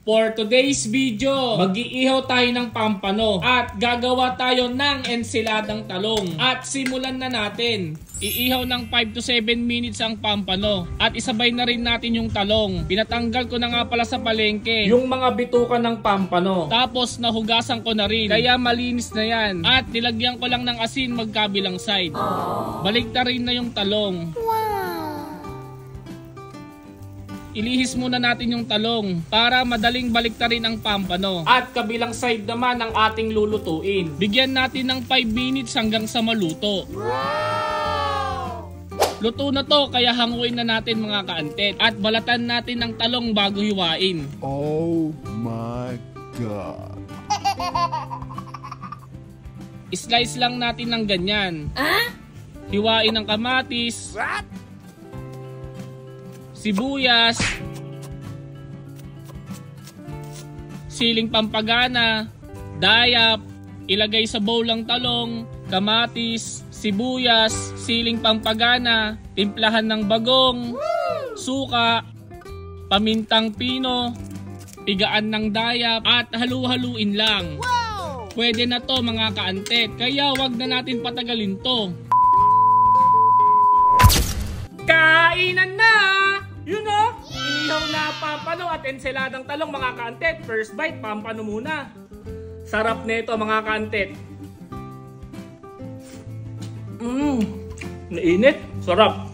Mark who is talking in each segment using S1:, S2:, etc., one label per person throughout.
S1: For today's video, mag-iihaw tayo ng pampano at gagawa tayo ng ensiladang talong. At simulan na natin. Iihaw ng 5 to 7 minutes ang pampano at isabay na rin natin yung talong. Pinatanggal ko na nga pala sa palengke yung mga bituka ng pampano. Tapos nahugasan ko na rin, kaya malinis na yan. At nilagyan ko lang ng asin magkabilang side. Baligtarin na yung talong. Ilihis muna natin yung talong para madaling baliktarin ang pampano. At kabilang side naman ang ating lulutuin. Bigyan natin ng 5 minutes hanggang sa maluto. Wow! Luto na to, kaya hanguin na natin mga kaantet. At balatan natin ng talong bago hiwain.
S2: Oh my God!
S1: Slice lang natin ng ganyan. Hiwain ng kamatis. Sibuyas, siling pampagana, dayap, ilagay sa bowl ang talong, kamatis, sibuyas, siling pampagana, timplahan ng bagong, suka, pamintang pino, pigaan ng dayap, at halu-haluin lang. Pwede na to mga kaantet, kaya wag na natin patagalin to. Kainan na! Yun o! Inihaw na pampano at ensiladang talong mga kaantet. First bite, pampano muna. Sarap nito mga kaantet. Nainit. Sarap.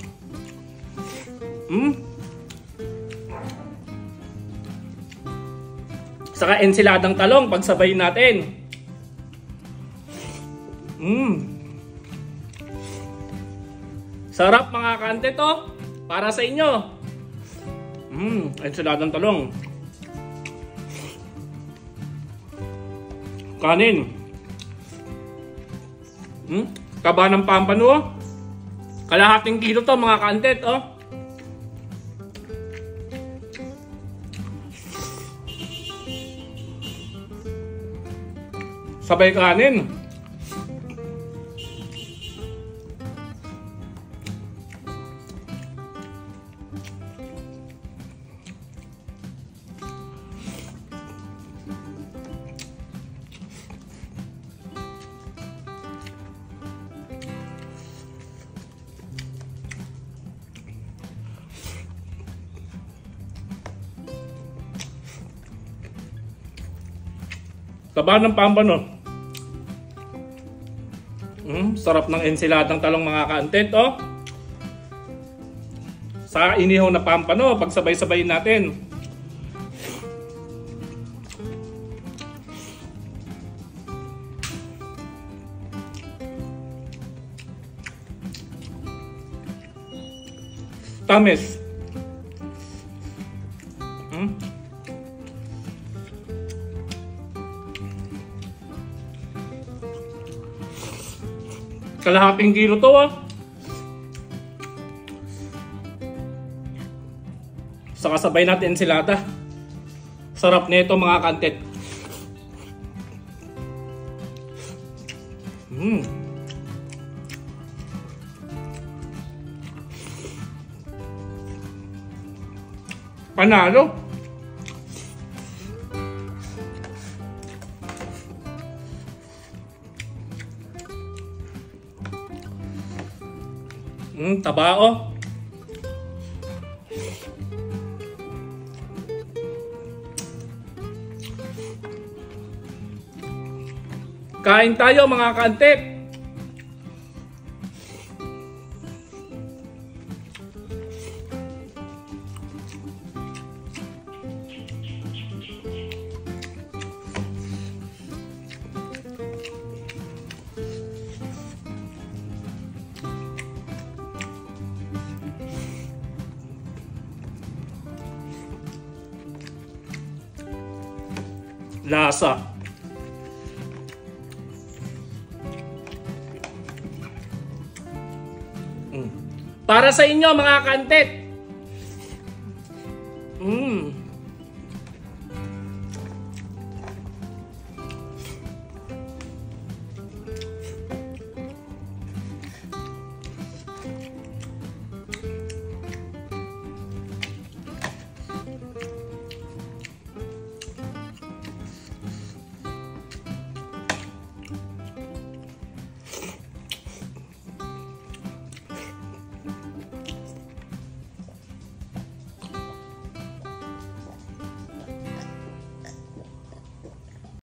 S1: Saka ensiladang talong, pagsabayin natin. Sarap mga kaantet to. Para sa inyo. Ensiladang talong. Kanin. Kaba ng pampano. Oh. Kalahating kilo to mga kaantet. Oh. Sabay kanin. Taba ng pampano. Sarap ng ensiladang talong mga kaantet. Oh. Sa inihaw na pampano, pagsabay-sabayin natin. Tamis. Kalahating kilo to ah. Saka sabay natin ensilada. Sarap nito mga kaantet. Panalo. Tabao. Kain tayo mga kaantet. Lasa. Para sa inyo mga kaantet,